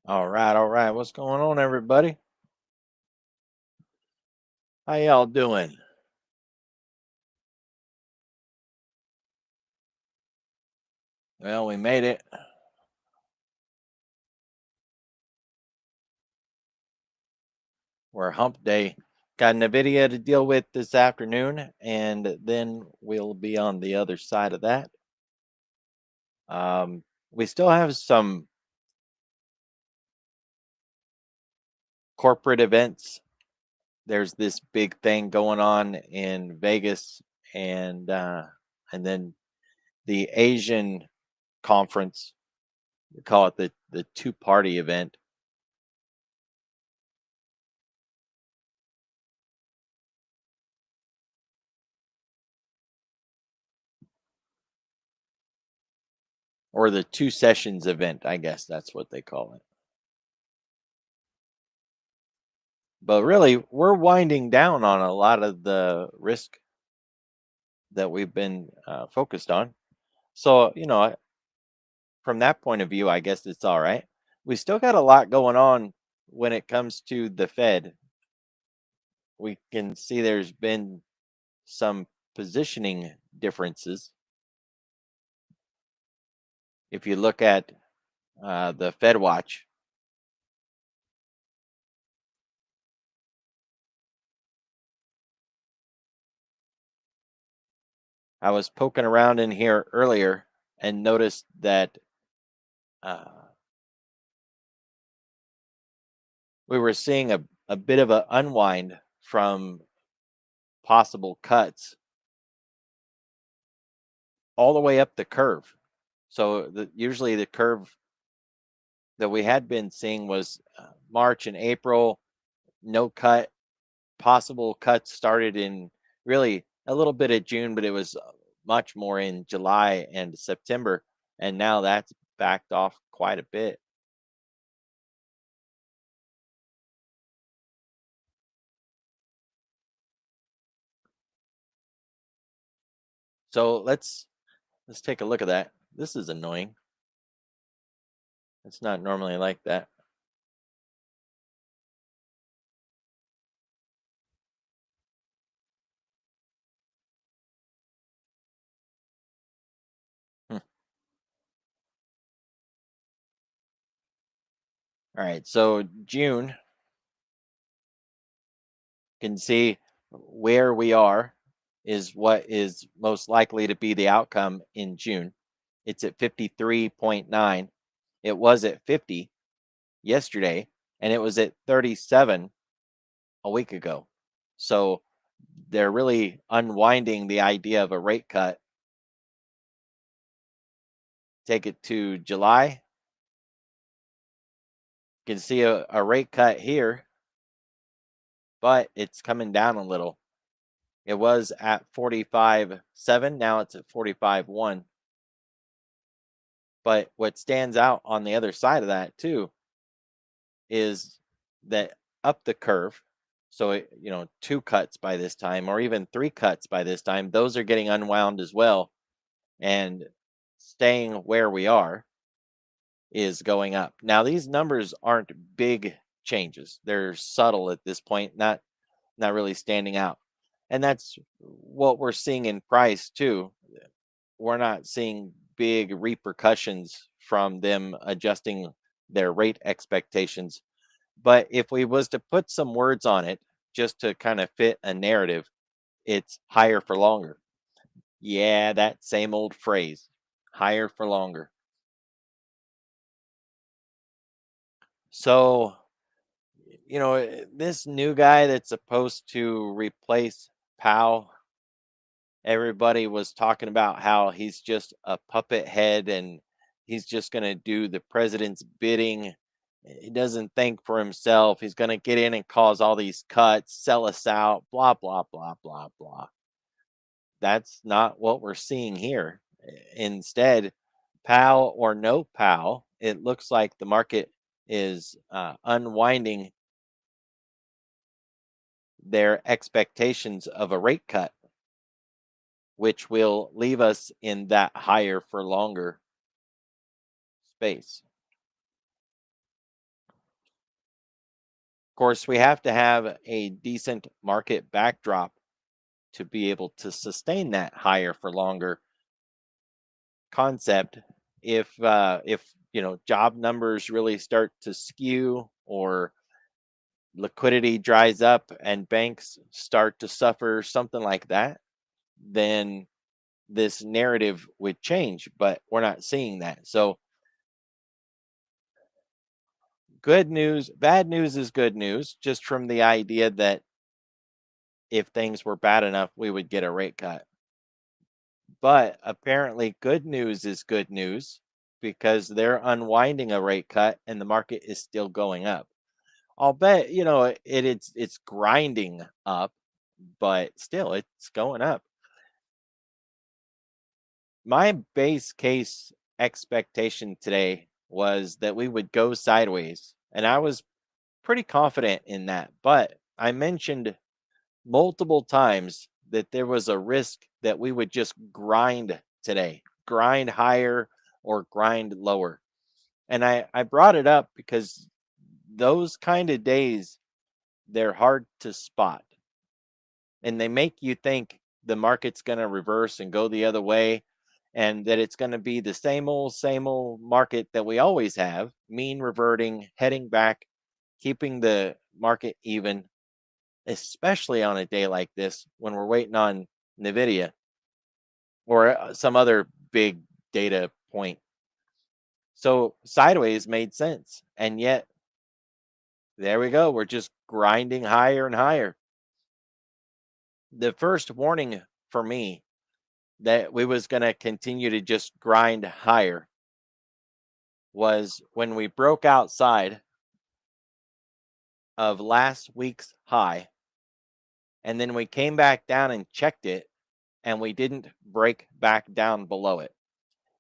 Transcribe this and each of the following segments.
All right, all right. What's going on, everybody? How y'all doing? Well, we made it. We're hump day. Got NVIDIA to deal with this afternoon, and then we'll be on the other side of that. We still have some corporate events. There's this big thing going on in Vegas, and then the Asian conference. We call it the two party event. Or the two sessions event, I guess that's what they call it. But really, we're winding down on a lot of the risk that we've been focused on. So, from that point of view, I guess it's all right. We still got a lot going on when it comes to the Fed. We can see there's been some positioning differences. If you look at the Fed Watch, I was poking around in here earlier and noticed that uh, we were seeing a bit of an unwind from possible cuts all the way up the curve. So usually the curve that we had been seeing was March and April, no cut. Possible cuts started in really a little bit of June, but it was much more in July and September. And now that's backed off quite a bit. So let's take a look at that. This is annoying. It's not normally like that. Hmm. All right, so June, can see where we are is what is most likely to be the outcome in June. It's at 53.9. It was at 50 yesterday, and it was at 37 a week ago. So they're really unwinding the idea of a rate cut. Take it to July. You can see a rate cut here, but it's coming down a little. It was at 45.7. Now it's at 45.1. But what stands out on the other side of that too is that up the curve, so two cuts by this time, or even three cuts by this time, those are getting unwound as well, and staying where we are is going up. Now these numbers aren't big changes; they're subtle at this point, not really standing out, and that's what we're seeing in price too. We're not seeing big repercussions from them adjusting their rate expectations. But if we was to put some words on it, just to kind of fit a narrative, it's higher for longer. Yeah, that same old phrase, higher for longer. So, this new guy that's supposed to replace Powell, everybody was talking about how he's just a puppet head and he's just going to do the president's bidding. He doesn't think for himself. He's going to get in and cause all these cuts, sell us out, blah, blah, blah, blah, blah. That's not what we're seeing here. Instead, Powell or no Powell, it looks like the market is unwinding their expectations of a rate cut, which will leave us in that higher for longer space. course, we have to have a decent market backdrop to be able to sustain that higher for longer concept. If job numbers really start to skew, or liquidity dries up and banks start to suffer, something like that, then this narrative would change, but we're not seeing that. So good news, bad news is good news, just from the idea that if things were bad enough, we would get a rate cut. But apparently, good news is good news because they're unwinding a rate cut and the market is still going up. I'll bet, it's grinding up, but still it's going up. My base case expectation today was that we would go sideways, and I was pretty confident in that. But I mentioned multiple times that there was a risk that we would just grind today, grind higher or grind lower. And I brought it up because those kind of days, they're hard to spot, and they make you think the market's going to reverse and go the other way, and that it's going to be the same old market that we always have, mean reverting, heading back, keeping the market even, especially on a day like this when we're waiting on Nvidia or some other big data point. So sideways made sense, and yet there we go, we're just grinding higher and higher. The first warning for me that we was going to continue to just grind higher was when we broke outside of last week's high, and then we came back down and checked it, and we didn't break back down below it.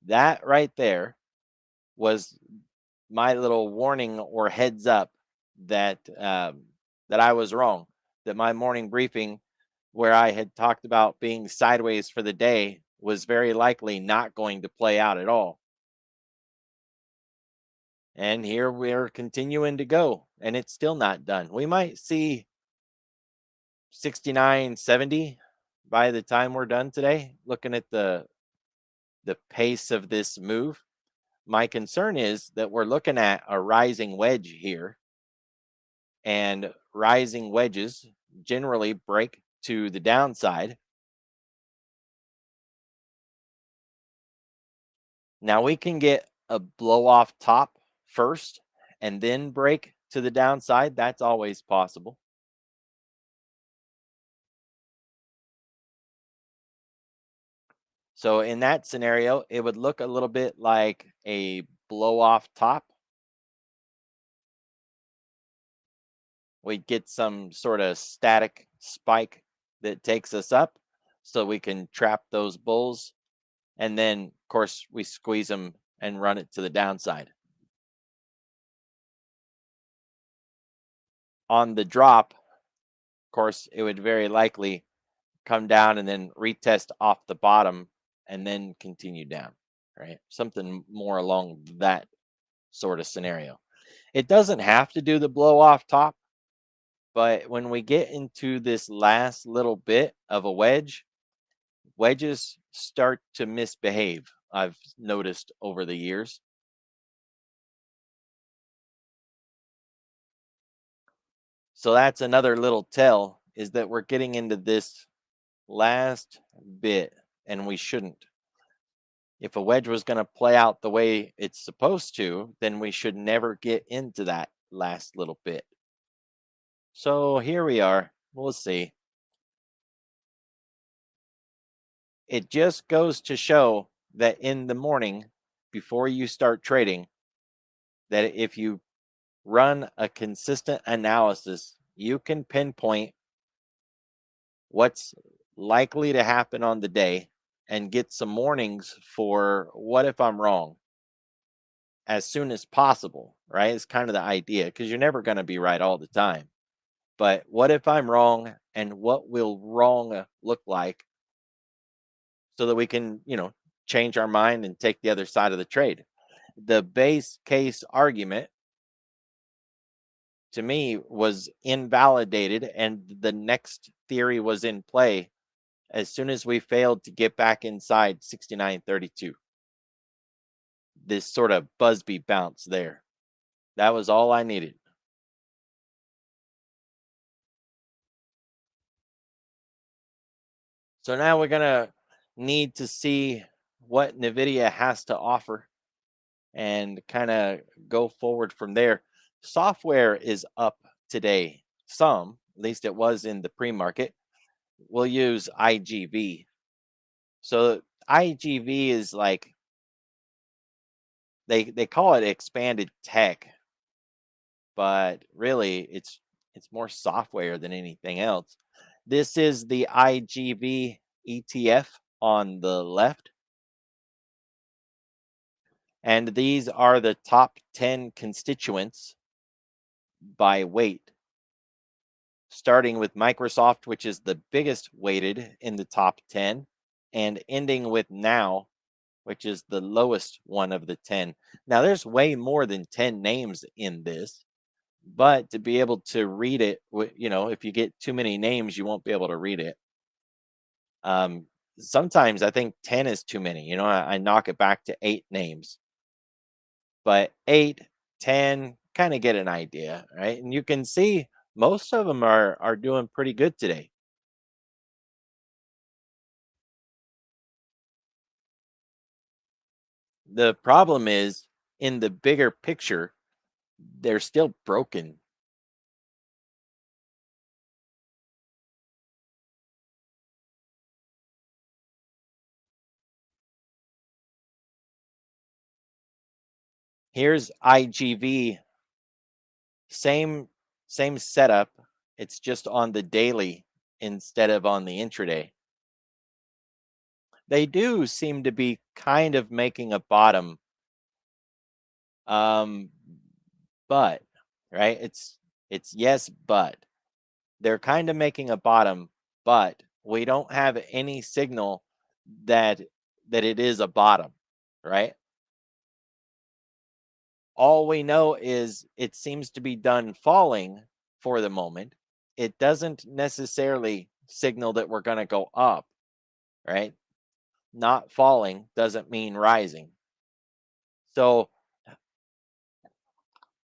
That right there was my little warning or heads up that that I was wrong. That my morning briefing, where I had talked about being sideways for the day, was very likely not going to play out at all. And here we're continuing to go, and it's still not done. We might see 69, 70 by the time we're done today, looking at the pace of this move. My concern is that we're looking at a rising wedge here, and rising wedges generally break to the downside. Now we can get a blow off top first and then break to the downside. That's always possible. So in that scenario, it would look a little bit like a blow off top. We'd get some sort of static spike that takes us up so we can trap those bulls. And then, of course, we squeeze them and run it to the downside. On the drop, of course, it would very likely come down and then retest off the bottom and then continue down, right? Something more along that sort of scenario. It doesn't have to do the blow off top, but when we get into this last little bit of a wedge, wedges start to misbehave. I've noticed over the years. So that's another little tell, is that we're getting into this last bit, and we shouldn't. If a wedge was going to play out the way it's supposed to, then we should never get into that last little bit. So here we are. We'll see. It just goes to show that in the morning, before you start trading, that if you run a consistent analysis, you can pinpoint what's likely to happen on the day and get some warnings for what if I'm wrong as soon as possible, right? It's kind of the idea, because you're never going to be right all the time. But what if I'm wrong, and what will wrong look like, so that we can, change our mind and take the other side of the trade. The base case argument to me was invalidated and the next theory was in play as soon as we failed to get back inside 69.32. This sort of Busby bounce there. That was all I needed. So now we're going to need to see what NVIDIA has to offer and kind of go forward from there. Software is up today. Some, at least it was in the pre market. We'll use IGV. So IGV is like they call it expanded tech, but really it's more software than anything else. This is the IGV ETF on the left, and these are the top 10 constituents by weight, starting with Microsoft, which is the biggest weighted in the top 10, and ending with Now, which is the lowest one of the 10. Now, there's way more than 10 names in this, but to be able to read it, if you get too many names, you won't be able to read it. Um, Sometimes I think 10 is too many. I knock it back to 8 names, but 8, 10, kind of get an idea, right? And you can see most of them are doing pretty good today. The problem is in the bigger picture, they're still broken. Here's IGV, same same setup. It's just on the daily instead of on the intraday. They do seem to be kind of making a bottom, um, but right, it's yes, but they're kind of making a bottom, but we don't have any signal that it is a bottom, right? All we know is it seems to be done falling for the moment. It doesn't necessarily signal that we're going to go up, right? Not falling doesn't mean rising. So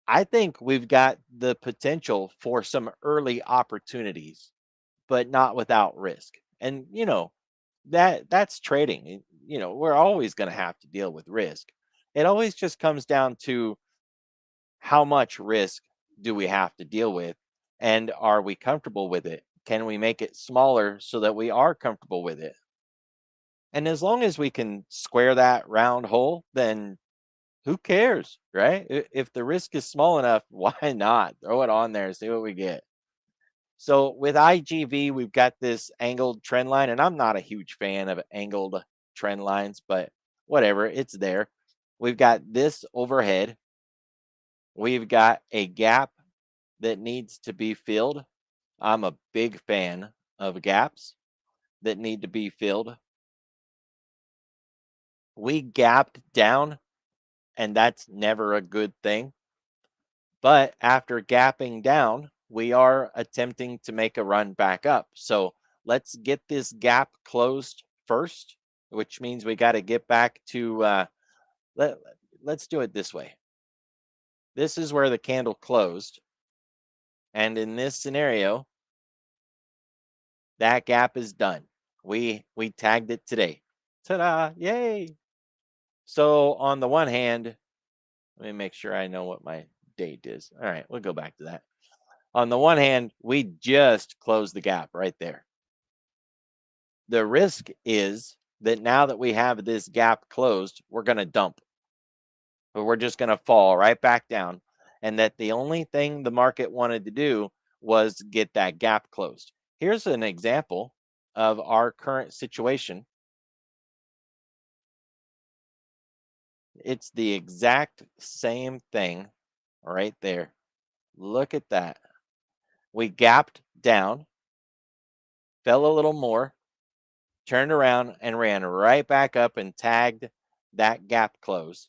I think we've got the potential for some early opportunities, but not without risk. And that's trading. We're always going to have to deal with risk. It always just comes down to how much risk do we have to deal with, and are we comfortable with it? Can we make it smaller so that we are comfortable with it? And as long as we can square that round hole, then who cares, right? If the risk is small enough, why not throw it on there and see what we get? So with IGV, we've got this angled trend line, and I'm not a huge fan of angled trend lines, but whatever, it's there. We've got this overhead. We've got a gap that needs to be filled. I'm a big fan of gaps that need to be filled. We gapped down, and that's never a good thing. But after gapping down, we are attempting to make a run back up. So let's get this gap closed first, which means we got to get back to, let, let's do it this way. This is where the candle closed. And in this scenario, that gap is done. We tagged it today. Ta-da! Yay! So on the one hand, let me make sure I know what my date is. All right, we'll go back to that. On the one hand, we just closed the gap right there. The risk is that now that we have this gap closed, we're going to dump, or we're just going to fall right back down. And that the only thing the market wanted to do was get that gap closed. Here's an example of our current situation. It's the exact same thing right there. Look at that. We gapped down, fell a little more, turned around and ran right back up and tagged that gap close.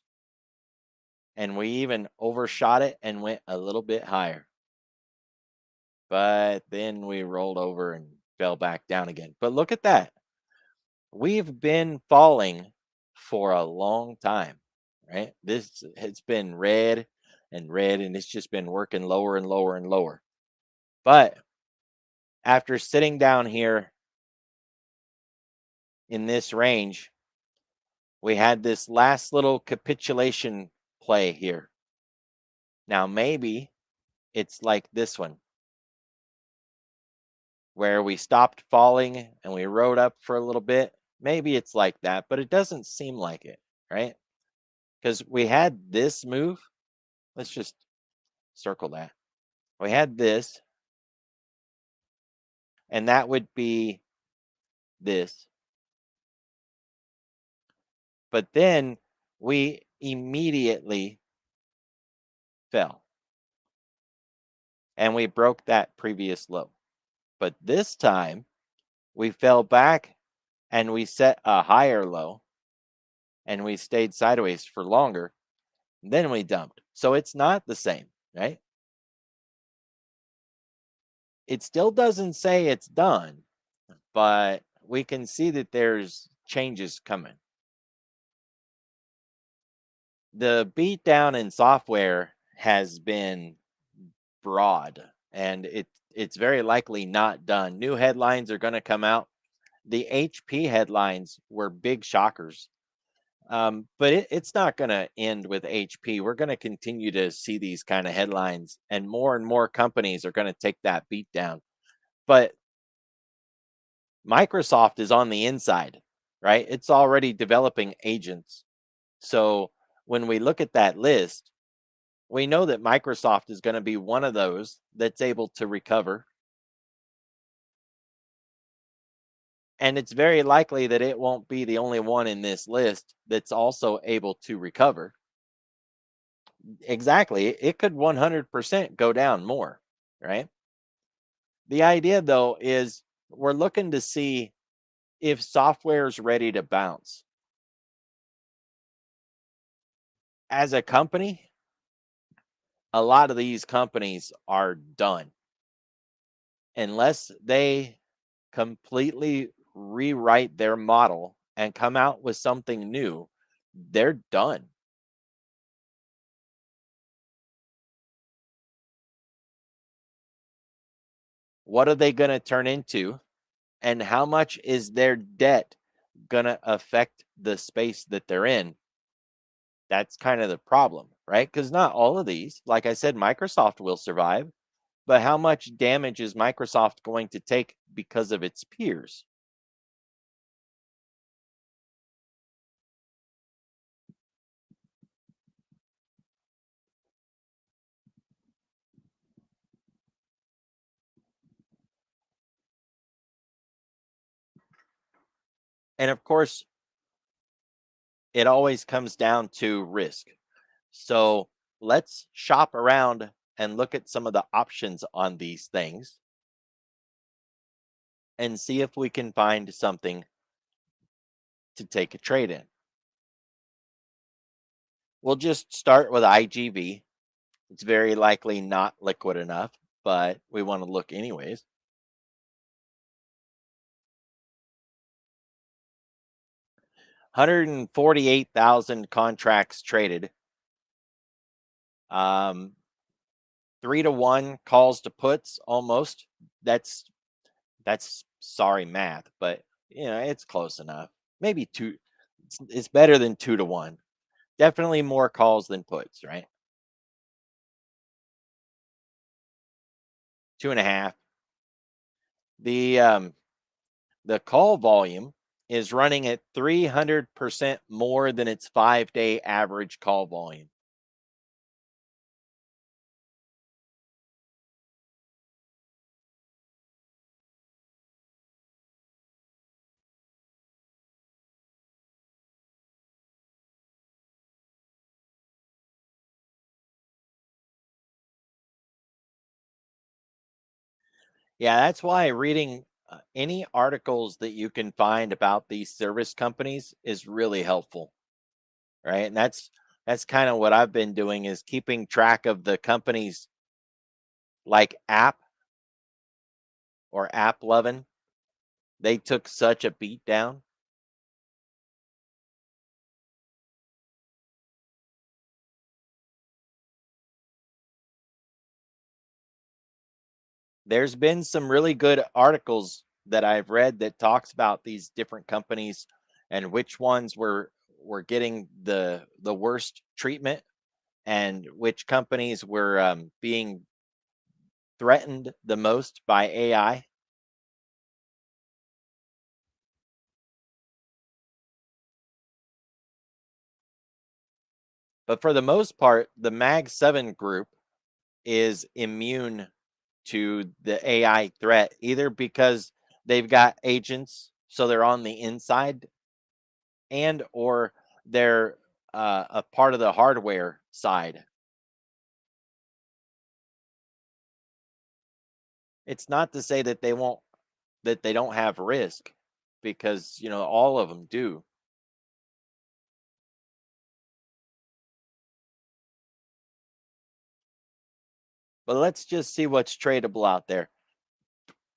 And we even overshot it and went a little bit higher. but then we rolled over and fell back down again. But look at that. We've been falling for a long time, right? This has been red, and it's just been working lower and lower and lower. But after sitting down here in this range, we had this last little capitulation play here. Now, maybe it's like this one where we stopped falling and we rode up for a little bit. Maybe it's like that, but it doesn't seem like it, right? Because we had this move. Let's just circle that. We had this, and that would be this. But then we immediately fell and we broke that previous low. But this time we fell back and we set a higher low and we stayed sideways for longer. Then we dumped. So it's not the same, right? It still doesn't say it's done, but we can see that there's changes coming. The beatdown in software has been broad, and it's very likely not done. New headlines are going to come out. The HP headlines were big shockers, but it's not going to end with HP. We're going to continue to see these kind of headlines, and more companies are going to take that beat down. But Microsoft is on the inside, right? It's already developing agents. So when we look at that list, we know that Microsoft is going to be one of those that's able to recover. And it's very likely that it won't be the only one in this list that's also able to recover. Exactly. It could 100% go down more, right? The idea, though, is we're looking to see if software is ready to bounce. As a company, a lot of these companies are done unless they completely rewrite their model and come out with something new. They're done. What are they going to turn into? And how much is their debt going to affect the space that they're in? That's kind of the problem, right? Because not all of these, like I said, Microsoft will survive, but how much damage is Microsoft going to take because of its peers? And of course, it always comes down to risk. So let's shop around and look at some of the options on these things and see if we can find something to take a trade in. We'll just start with IGV. It's very likely not liquid enough, but we want to look anyways. One hundred and 48,000 contracts traded. 3-to-1 calls to puts almost. That's sorry math, but it's close enough. Maybe two. It's better than 2-to-1. Definitely more calls than puts, right? 2.5. The call volume is running at 300% more than its 5-day average call volume. Yeah, that's why reading any articles that you can find about these service companies is really helpful, right? And that's kind of what I've been doing is keeping track of the companies like app. or App Lovin', they took such a beat down. There's been some really good articles that I've read that talks about these different companies and which ones were getting the worst treatment and which companies were being threatened the most by AI. But for the most part, the Mag 7 group is immune to the AI threat, either because they've got agents, so they're on the inside, and or they're a part of the hardware side. It's not to say that they don't have risk, because all of them do. But let's just see what's tradable out there.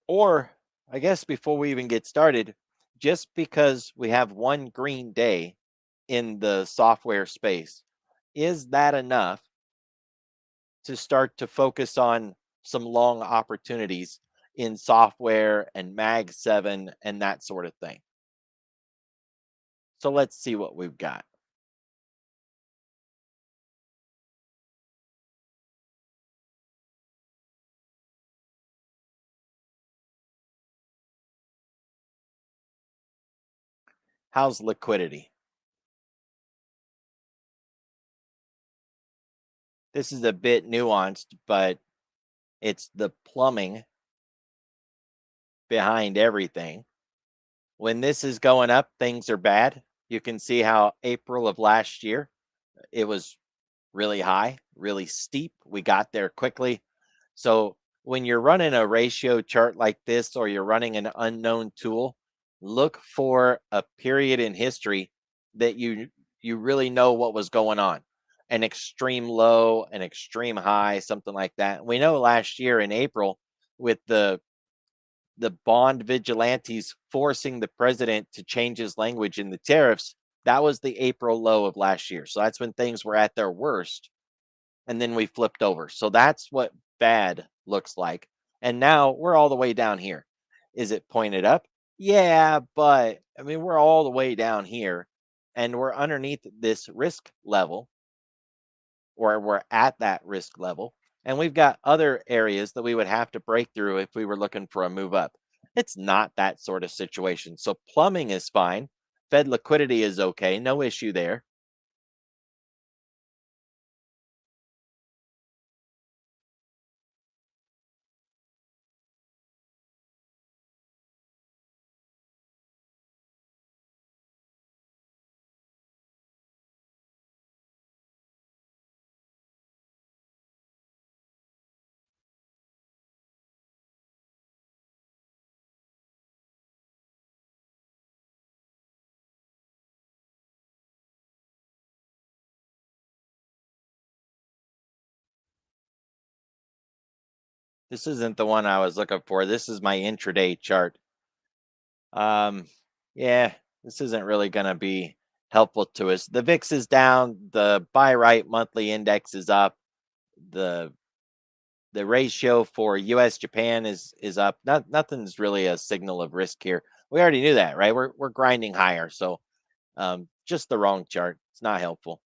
Or, I guess before we even get started, just because we have one green day in the software space, is that enough to start to focus on some long opportunities in software and Mag 7 and that sort of thing? So let's see what we've got. How's liquidity? This is a bit nuanced, but it's the plumbing behind everything. When this is going up, things are bad. You can see how April of last year, it was really high, really steep. We got there quickly. So when you're running a ratio chart like this, or you're running an unknown tool, look for a period in history that you really know what was going on. An extreme low, an extreme high, something like that. We know last year in April, with the bond vigilantes forcing the president to change his language in the tariffs, that was the April low of last year. So that's when things were at their worst. And then we flipped over. So that's what bad looks like. And now we're all the way down here. Is it pointed up? Yeah, but I mean, we're all the way down here and we're underneath this risk level, or we're at that risk level. And we've got other areas that we would have to break through if we were looking for a move up. It's not that sort of situation. So plumbing is fine. Fed liquidity is okay. No issue there. This isn't the one I was looking for. This is my intraday chart. Um, yeah, this isn't really going to be helpful to us. The VIX is down. The buy right monthly index is up. The the ratio for US Japan is up. Nothing's really a signal of risk here. We already knew that, right? We're grinding higher, so just the wrong chart. It's not helpful.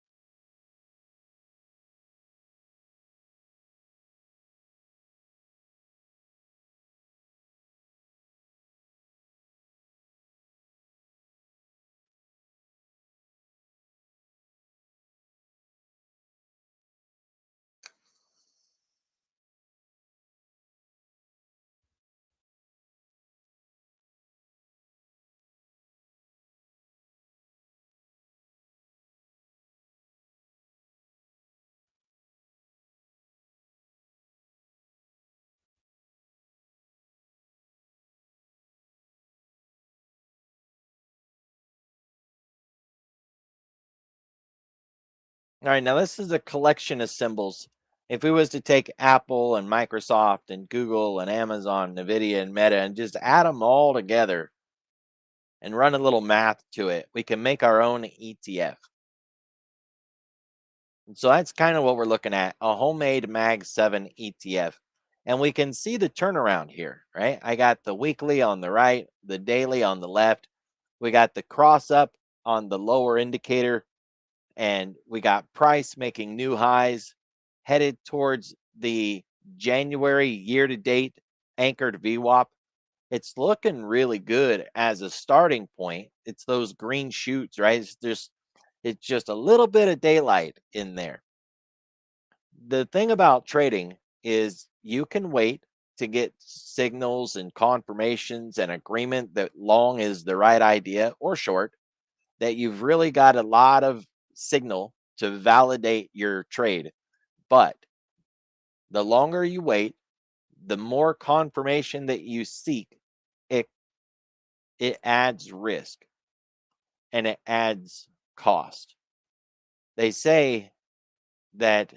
All right, now this is a collection of symbols. If we was to take Apple and Microsoft and Google and Amazon, Nvidia and Meta and just add them all together and run a little math to it, we can make our own ETF. And so that's kind of what we're looking at, a homemade Mag 7 ETF. And we can see the turnaround here, right? I got the weekly on the right, the daily on the left. We got the cross up on the lower indicator, and we got price making new highs headed towards the January year to date anchored VWAP. It's looking really good as a starting point. It's those green shoots, right? It's just a little bit of daylight in there. The thing about trading is you can wait to get signals and confirmations and agreement that long is the right idea or short, that you've really got a lot of signal to validate your trade. But the longer you wait, the more confirmation that you seek, it it adds risk and it adds cost. They say that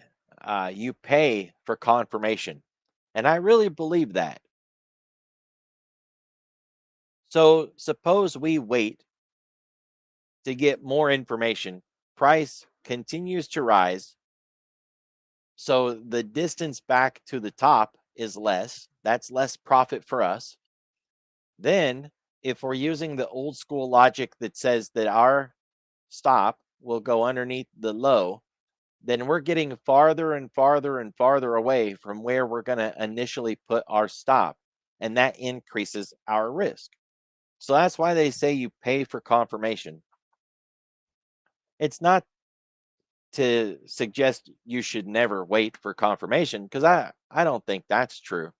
you pay for confirmation, and I really believe that. So suppose we wait to get more information, price continues to rise, so the distance back to the top is less. That's less profit for us. Then, if we're using the old school logic that says that our stop will go underneath the low, then we're getting farther and farther and farther away from where we're going to initially put our stop. And that increases our risk. So that's why they say you pay for confirmation. It's not to suggest you should never wait for confirmation, because I don't think that's true.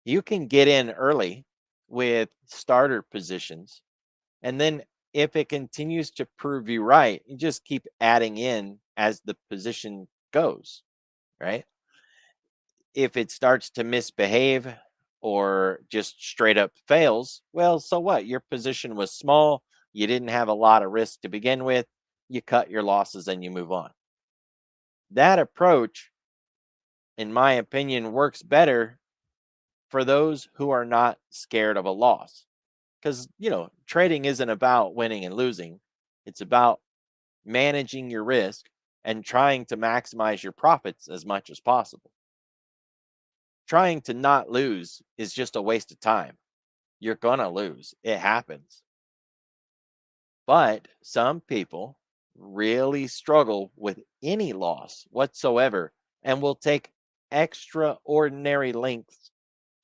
You can get in early with starter positions, and then if it continues to prove you right, you just keep adding in as the position goes, right? If it starts to misbehave or just straight up fails, well, so what? Your position was small, you didn't have a lot of risk to begin with, you cut your losses and you move on. That approach, in my opinion, works better for those who are not scared of a loss. Because, trading isn't about winning and losing, it's about managing your risk and trying to maximize your profits as much as possible. Trying to not lose is just a waste of time. You're going to lose, it happens. But some people really struggle with any loss whatsoever and will take extraordinary lengths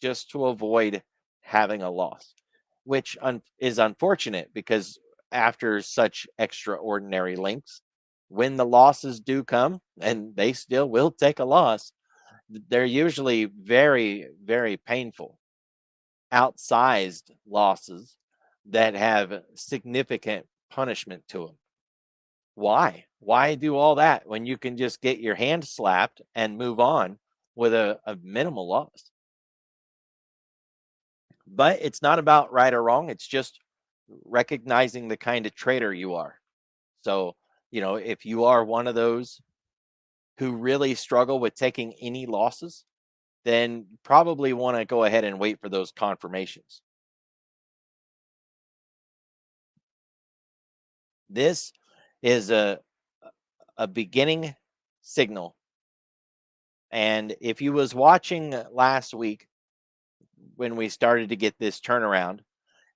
just to avoid having a loss, which is unfortunate because after such extraordinary lengths, when the losses do come, and they still will take a loss, they're usually very, very painful, outsized losses that have significant punishment to them. Why? Why do all that when you can just get your hand slapped and move on with a minimal loss? But it's not about right or wrong. It's just recognizing the kind of trader you are. So, if you are one of those who really struggle with taking any losses, then probably want to go ahead and wait for those confirmations. This is a beginning signal. And if you was watching last week when we started to get this turnaround,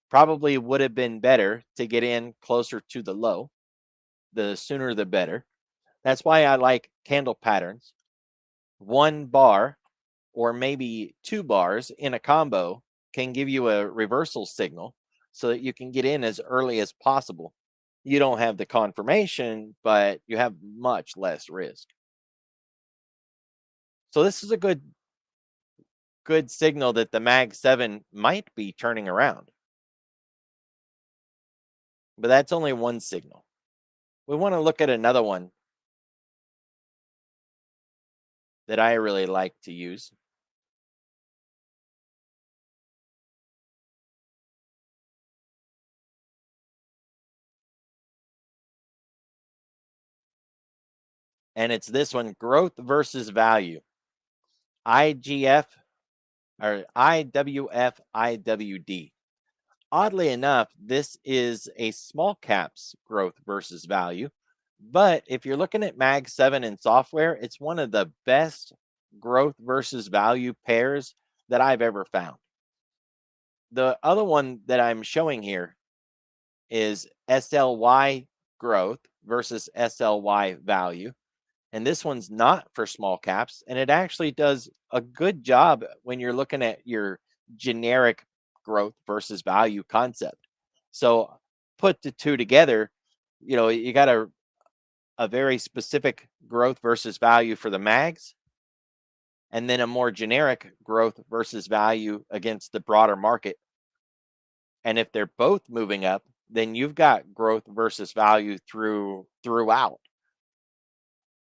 probably would have been better to get in closer to the low. The sooner the better. That's why I like candle patterns. One bar or maybe two bars in a combo can give you a reversal signal so that you can get in as early as possible. You don't have the confirmation, but you have much less risk. So this is a good signal that the Mag 7 might be turning around. But that's only one signal. We want to look at another one that I really like to use. And it's this one, growth versus value. IGF or IWF IWD. Oddly enough, this is a small caps growth versus value. But if you're looking at Mag 7 and software, it's one of the best growth versus value pairs that I've ever found. The other one that I'm showing here is SLY growth versus SLY value. And this one's not for small caps. And it actually does a good job when you're looking at your generic growth versus value concept. So put the two together, you got a very specific growth versus value for the mags, and then a more generic growth versus value against the broader market. And if they're both moving up, then you've got growth versus value throughout.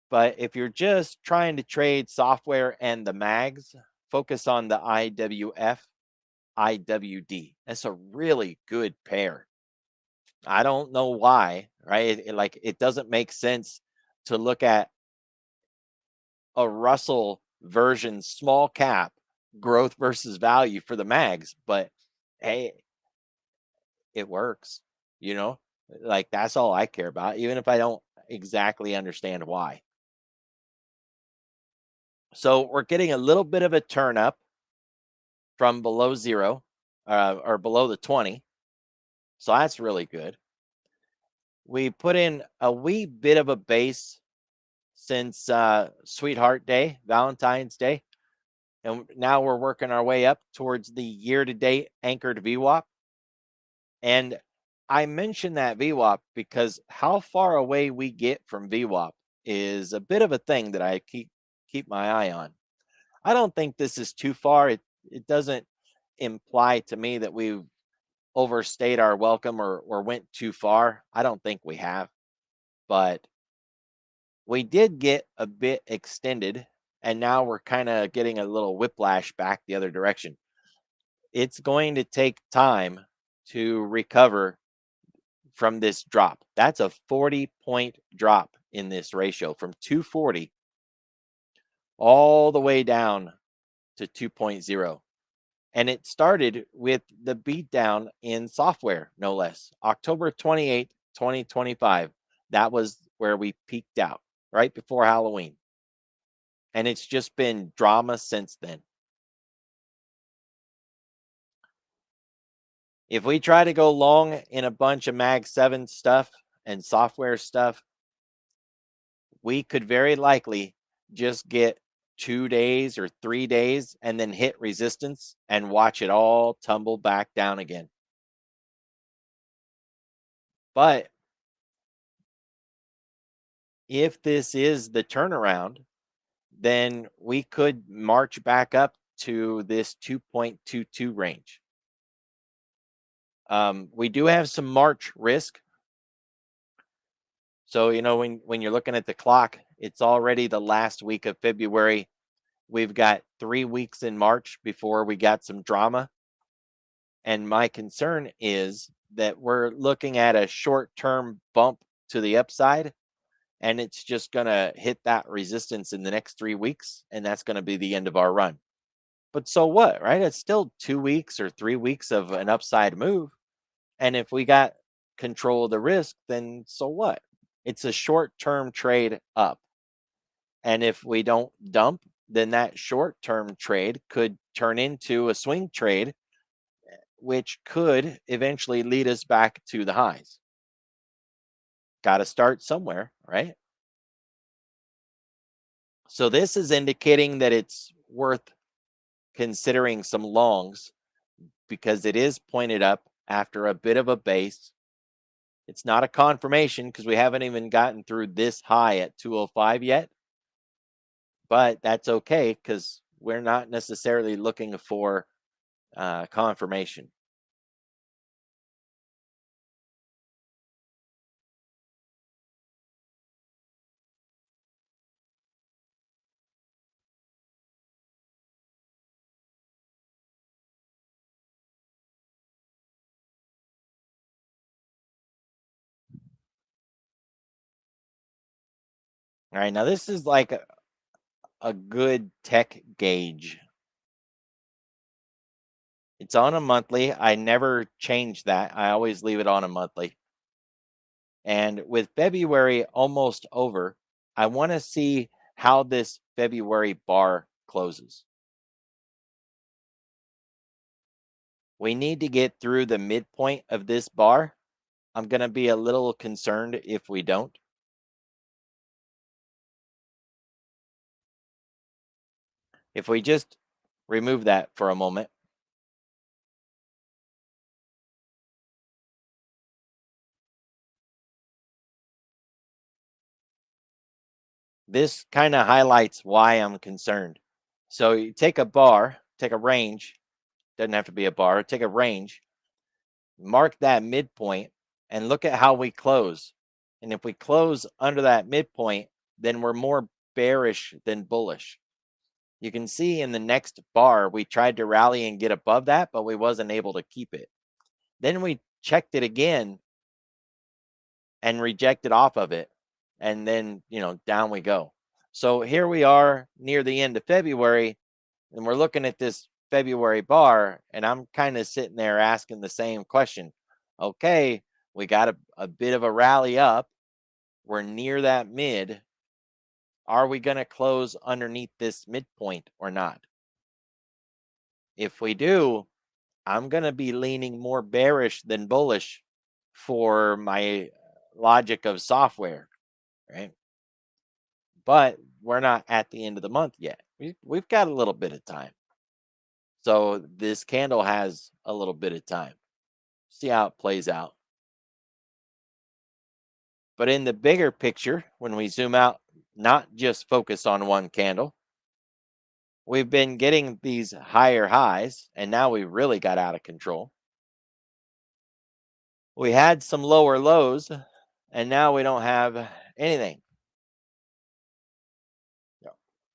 But if you're just trying to trade software and the mags, focus on the IWF, IWD. That's a really good pair. I don't know why, right? It doesn't make sense to look at a Russell version small cap growth versus value for the mags, but hey, it works, you know? Like that's all I care about, even if I don't exactly understand why. So we're getting a little bit of a turn up from below zero or below the 20. So that's really good. We put in a wee bit of a base since Sweetheart Day, Valentine's Day. And now we're working our way up towards the year to date anchored VWAP. And I mention that VWAP because how far away we get from VWAP is a bit of a thing that I keep my eye on. I don't think this is too far. It doesn't imply to me that we've overstayed our welcome or went too far. I don't think we have, but we did get a bit extended, and now we're kind of getting a little whiplash back the other direction. It's going to take time to recover from this drop. That's a 40-point drop in this ratio from 240 all the way down to 2.0. And it started with the beatdown in software, no less. October 28, 2025. That was where we peaked out right before Halloween. And it's just been drama since then. If we try to go long in a bunch of Mag 7 stuff and software stuff, we could very likely just get 2 days or 3 days and then hit resistance and watch it all tumble back down again. But if this is the turnaround, then we could march back up to this 2.22 range. We do have some March risk. So, when you're looking at the clock, it's already the last week of February. We've got 3 weeks in March before we got some drama. And my concern is that we're looking at a short term bump to the upside, and it's just going to hit that resistance in the next 3 weeks. And that's going to be the end of our run. But so what, right? It's still 2 weeks or 3 weeks of an upside move. And if we got control of the risk, then so what? It's a short term trade up. And if we don't dump, then that short term trade could turn into a swing trade, which could eventually lead us back to the highs. Got to start somewhere, right? So this is indicating that it's worth considering some longs because it is pointed up after a bit of a base. It's not a confirmation because we haven't even gotten through this high at 205 yet, but that's okay because we're not necessarily looking for confirmation. All right, now this is like a good tech gauge? It's on a monthly. I never change that. I always leave it on a monthly. And with February almost over, I want to see how this February bar closes. We need to get through the midpoint of this bar. I'm going to be a little concerned if we don't. If we just remove that for a moment, this kind of highlights why I'm concerned. So you take a bar, take a range, doesn't have to be a bar, take a range, mark that midpoint, and look at how we close. And if we close under that midpoint, then we're more bearish than bullish. You can see in the next bar, we tried to rally and get above that, but we wasn't able to keep it. Then we checked it again and rejected off of it. And then, down we go. So here we are near the end of February, and we're looking at this February bar, and I'm kind of sitting there asking the same question. Okay, we got a bit of a rally up. We're near that mid. Are we going to close underneath this midpoint or not? If we do, I'm going to be leaning more bearish than bullish for my logic of software, right? But we're not at the end of the month yet. We've got a little bit of time. So this candle has a little bit of time. See how it plays out. But in the bigger picture, when we zoom out, not just focus on one candle, we've been getting these higher highs, and now we really got out of control. We had some lower lows, and now we don't have anything.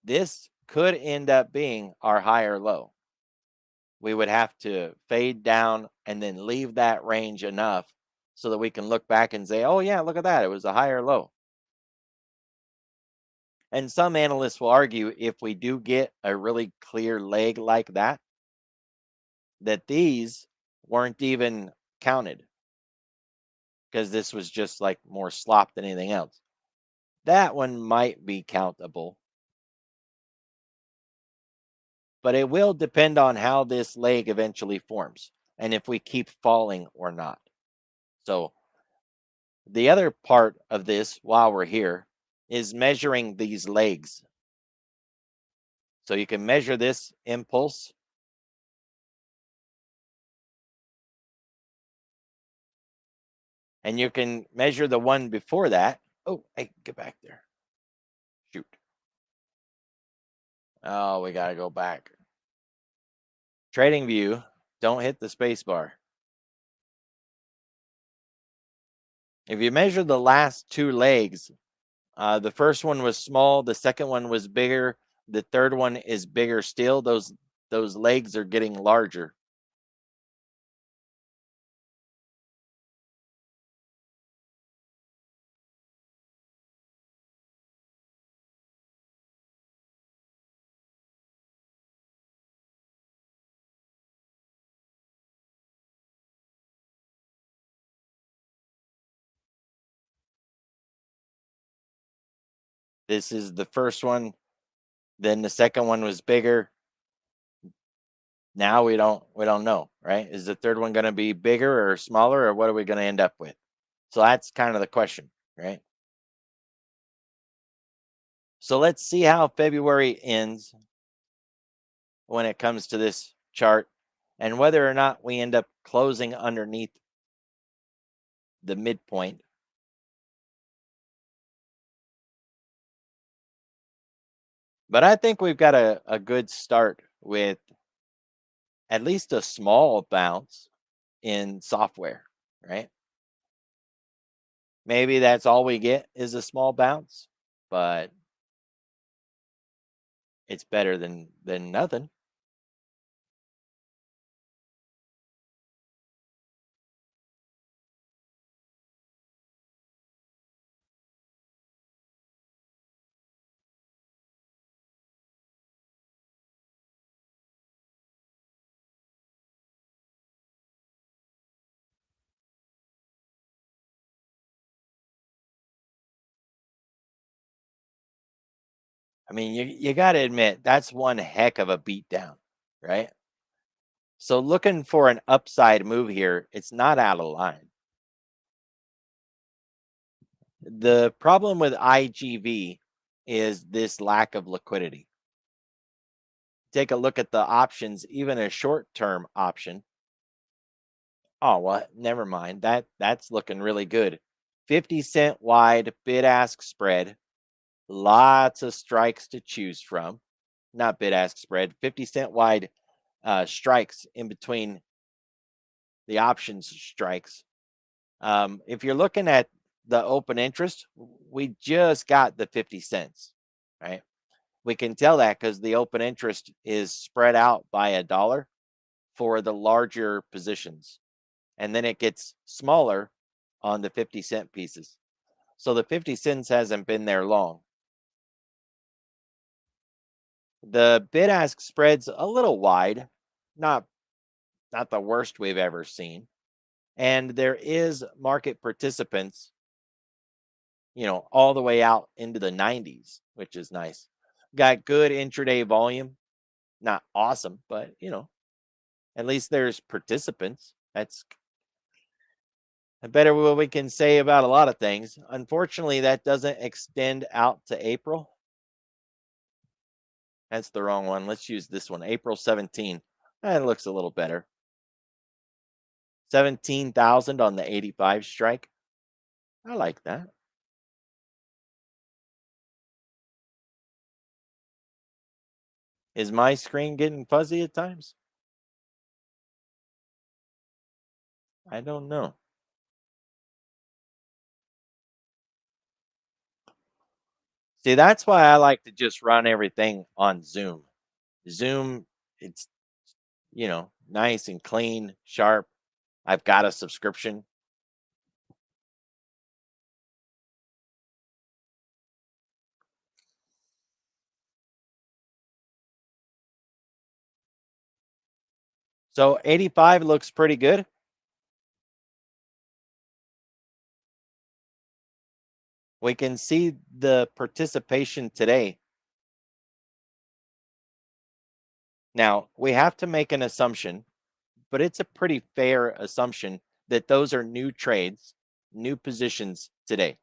This could end up being our higher low. We would have to fade down and then leave that range enough so that we can look back and say, oh, yeah, look at that. It was a higher low. And some analysts will argue if we do get a really clear leg like that, that these weren't even counted because this was just like more slop than anything else. That one might be countable, but it will depend on how this leg eventually forms and if we keep falling or not. So, the other part of this while we're here is measuring these legs. So, you can measure this impulse. And you can measure the one before that. Oh, hey, get back there. Shoot. Oh, we got to go back. Trading view. Don't hit the space bar. If you measure the last two legs, the first one was small, the second one was bigger, the third one is bigger still. Those legs are getting larger. This is the first one. Then the second one was bigger. Now we don't know, right? Is the third one going to be bigger or smaller, or what are we going to end up with? So that's kind of the question, right? So let's see how February ends when it comes to this chart and whether or not we end up closing underneath the midpoint. But I think we've got a good start with at least a small bounce in software, right? Maybe that's all we get is a small bounce, but it's better than nothing. I mean, you got to admit that's one heck of a beatdown, right? So looking for an upside move here, it's not out of line. The problem with IGV is this lack of liquidity. Take a look at the options, even a short-term option. Oh, well, never mind. That's looking really good. 50-cent wide bid ask spread, lots of strikes to choose from. Not bid ask spread, 50-cent wide strikes in between the options strikes. If you're looking at the open interest, we just got the 50 cents, right? We can tell that because the open interest is spread out by $1 for the larger positions. And then it gets smaller on the 50-cent pieces. So the 50 cents hasn't been there long. The bid ask spread's a little wide, not not the worst we've ever seen. And there is market participants, all the way out into the 90s, which is nice. Got good intraday volume. Not awesome, but at least there's participants. That's better what we can say about a lot of things. Unfortunately, that doesn't extend out to April. That's the wrong one. Let's use this one, April 17. That looks a little better. 17,000 on the 85 strike. I like that. Is my screen getting fuzzy at times? I don't know. See, that's why I like to just run everything on Zoom. Zoom, it's, nice and clean, sharp. I've got a subscription. So 85 looks pretty good. We can see the participation today. Now, we have to make an assumption, but it's a pretty fair assumption that those are new trades, new positions today.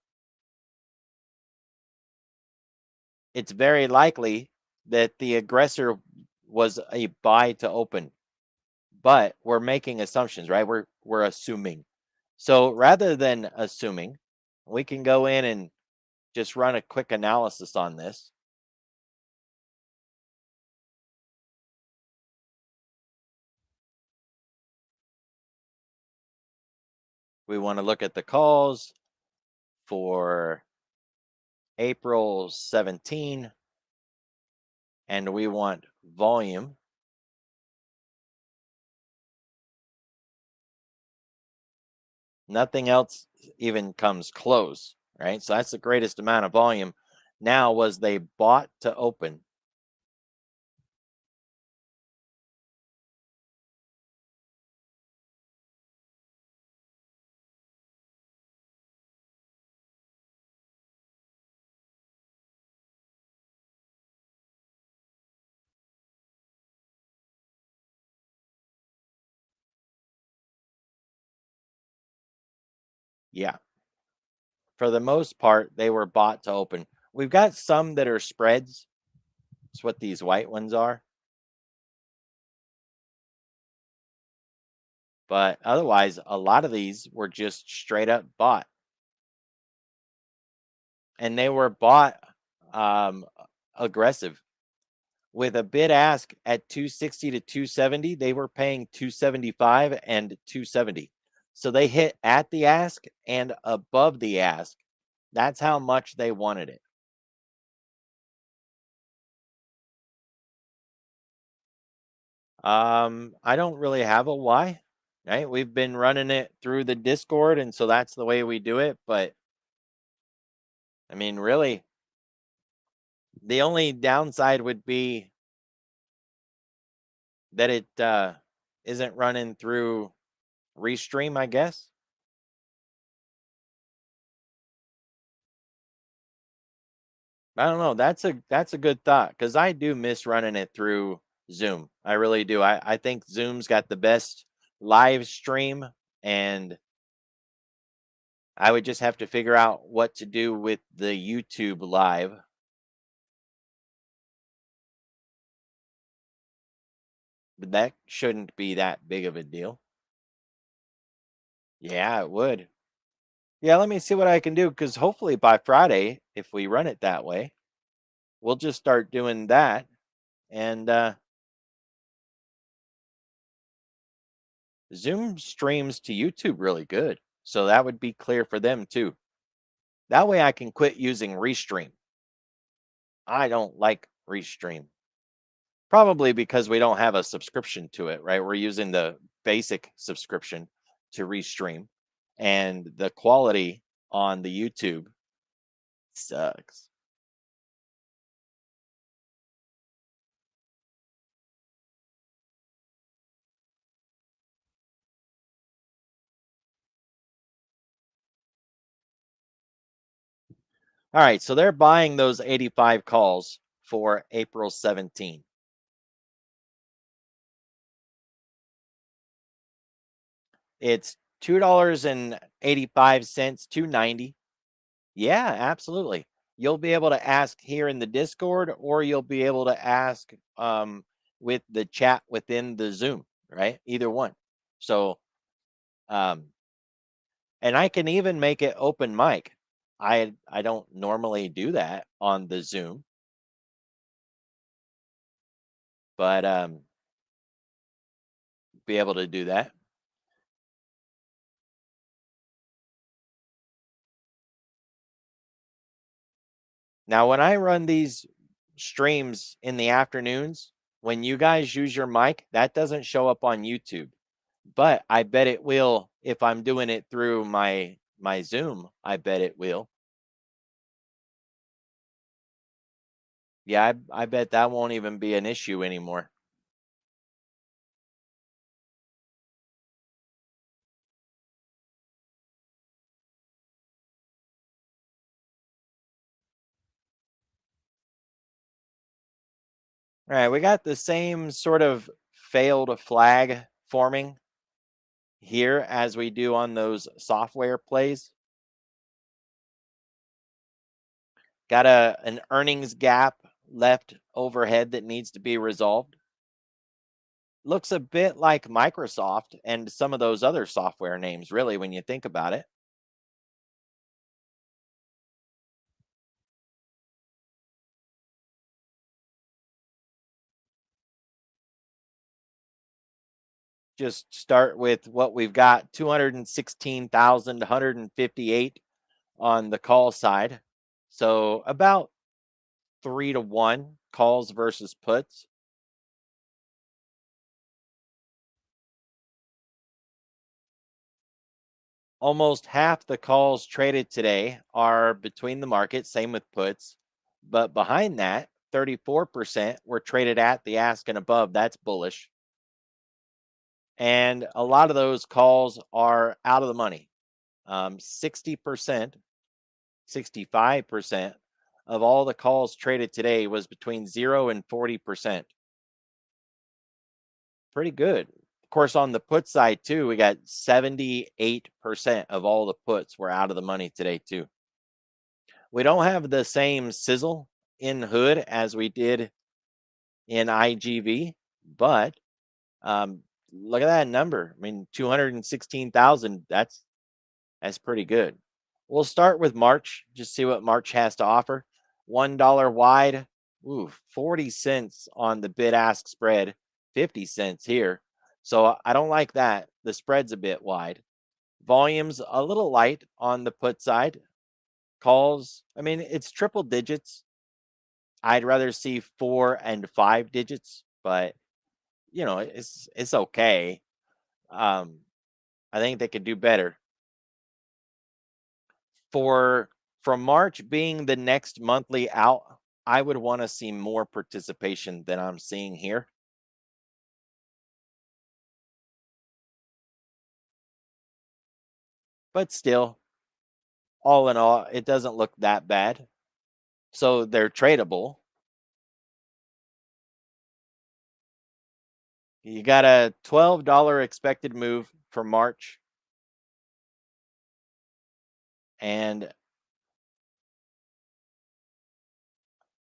It's very likely that the aggressor was a buy to open, but we're making assumptions, right? We're assuming. So rather than assuming, we can go in and just run a quick analysis on this. We want to look at the calls for April 17, and we want volume. Nothing else even comes close, right? So that's the greatest amount of volume. Now, was they bought to open? Yeah. For the most part, they were bought to open. We've got some that are spreads. That's what these white ones are. But otherwise, a lot of these were just straight up bought. And they were bought um, aggressive. With a bid ask at 260 to 270, they were paying 275 and 270. So they hit at the ask and above the ask. That's how much they wanted it. I don't really have a why, right? We've been running it through the Discord, and so that's the way we do it. But I mean, really, the only downside would be that it isn't running through Restream, I guess. I don't know. That's a good thought because I do miss running it through Zoom. I really do. I think Zoom's got the best live stream, and I would just have to figure out what to do with the YouTube live. But that shouldn't be that big of a deal. Yeah, it would. Yeah, let me see what I can do because hopefully by Friday, if we run it that way, we'll just start doing that. And Zoom streams to YouTube really good. So that would be clear for them too. That way I can quit using Restream. I don't like Restream. Probably because we don't have a subscription to it, right? We're using the basic subscription to Restream, and the quality on the YouTube sucks. All right, so they're buying those 85 calls for April 17th. It's $2.85, 2.90. Yeah, absolutely. You'll be able to ask here in the Discord, or you'll be able to ask with the chat within the Zoom, right? Either one. So, um, and I can even make it open mic. I don't normally do that on the Zoom, but be able to do that. Now, when I run these streams in the afternoons, when you guys use your mic, that doesn't show up on YouTube. But I bet it will if I'm doing it through my Zoom. I bet it will. Yeah, I bet that won't even be an issue anymore. All right, we got the same sort of failed flag forming here as we do on those software plays. Got an earnings gap left overhead that needs to be resolved. Looks a bit like Microsoft and some of those other software names, really, when you think about it. Just start with what we've got, 216,158 on the call side. So about 3-to-1 calls versus puts. Almost half the calls traded today are between the market, same with puts. But behind that, 34% were traded at the ask and above. That's bullish. And a lot of those calls are out of the money. 60%, 65% of all the calls traded today was between 0 and 40%. Pretty good. Of course, on the put side, too, we got 78% of all the puts were out of the money today, too. We don't have the same sizzle in hood as we did in IGV, but look at that number. I mean, 216,000. That's pretty good. We'll start with March, just see what March has to offer. $1 wide, ooh, 40 cents on the bid ask spread, 50 cents here. So I don't like that. The spread's a bit wide. Volume's a little light on the put side. Calls, I mean, it's triple digits. I'd rather see 4 and 5 digits, but it's okay. Um, I think they could do better. For from March being the next monthly out, I would want to see more participation than I'm seeing here. But still, all in all, it doesn't look that bad. So they're tradable. You got a $12 expected move for March and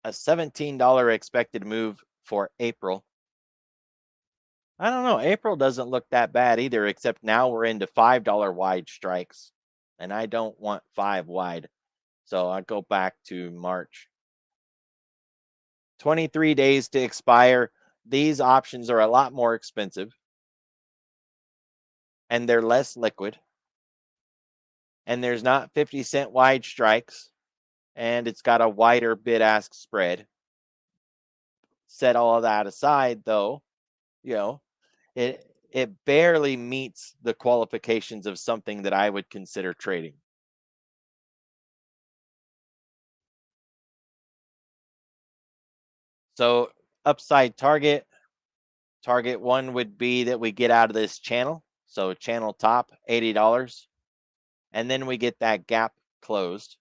a $17 expected move for April. I don't know. April doesn't look that bad either, except now we're into $5 wide strikes, and I don't want 5 wide. So I go back to March. 23 days to expire. These options are a lot more expensive and they're less liquid. And there's not 50-cent wide strikes, and it's got a wider bid ask spread. Set all of that aside, though, you know, it barely meets the qualifications of something that I would consider trading. So upside target one would be that we get out of this channel. So channel top, $80. And then we get that gap closed,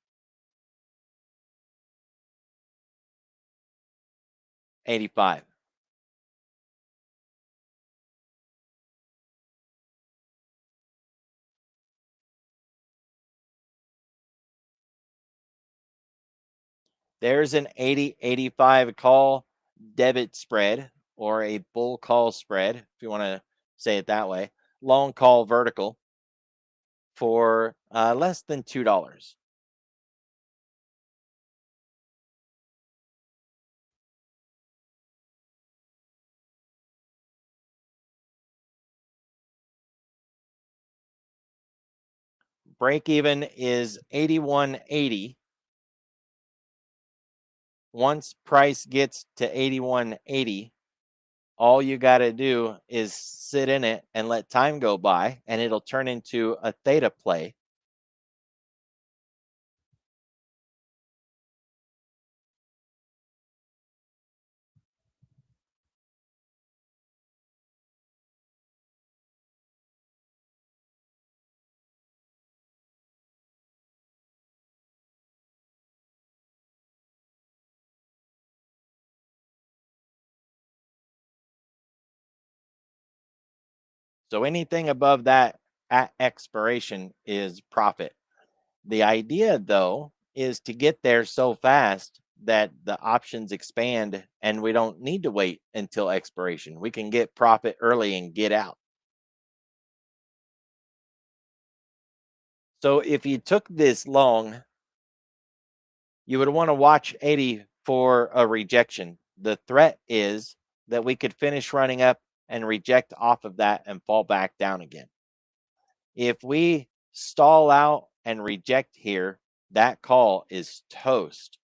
85. There's an 80-85 call debit spread or a bull call spread, if you want to say it that way. Long call vertical for less than $2. Break even is 81.80. Once price gets to 81.80, all you got to do is sit in it and let time go by, and it'll turn into a theta play. So anything above that at expiration is profit. The idea, though, is to get there so fast that the options expand and we don't need to wait until expiration. We can get profit early and get out. So if you took this long, you would want to watch 80 for a rejection. The threat is that we could finish running up and reject off of that and fall back down again. If we stall out and reject here, that call is toast.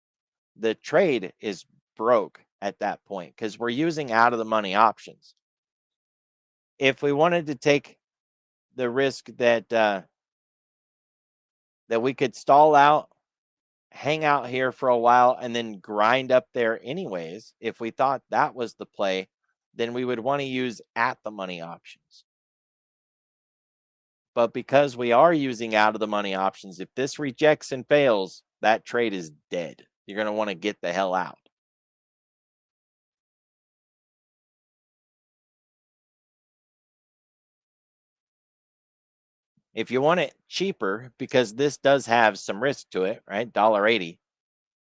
The trade is broke at that point because we're using out of the money options. If we wanted to take the risk that we could stall out, hang out here for a while, and then grind up there anyways, if we thought that was the play, then we would want to use at the money options. But because we are using out of the money options, if this rejects and fails, that trade is dead. You're going to want to get the hell out. If you want it cheaper, because this does have some risk to it, right? $1.80,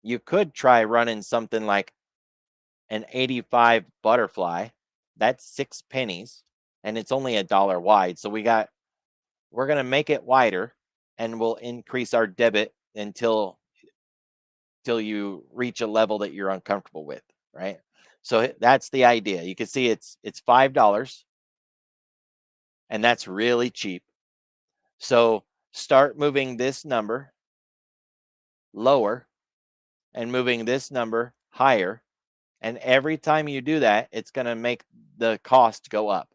you could try running something like an 85 butterfly. That's 6 pennies and it's only $1 wide. So we're going to make it wider and we'll increase our debit until you reach a level that you're uncomfortable with, right? So that's the idea. You can see it's $5 and that's really cheap. So start moving this number lower and moving this number higher. And every time you do that, it's going to make the cost go up.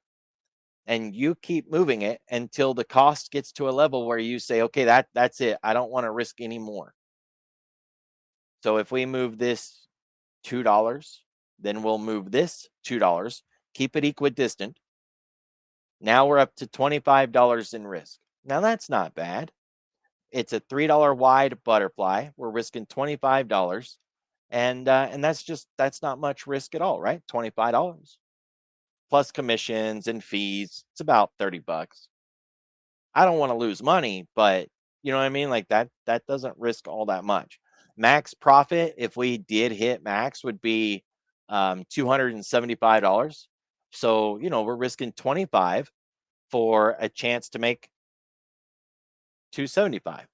And you keep moving it until the cost gets to a level where you say, okay, that's it. I don't want to risk any more. So if we move this $2, then we'll move this $2, keep it equidistant. Now we're up to $25 in risk. Now that's not bad. It's a $3 wide butterfly. We're risking $25. and that's not much risk at all, right? $25 plus commissions and fees. It's about 30 bucks. I don't want to lose money, but you know what I mean? Like that doesn't risk all that much. Max profit, if we did hit max, would be $275. So, we're risking 25 for a chance to make 275.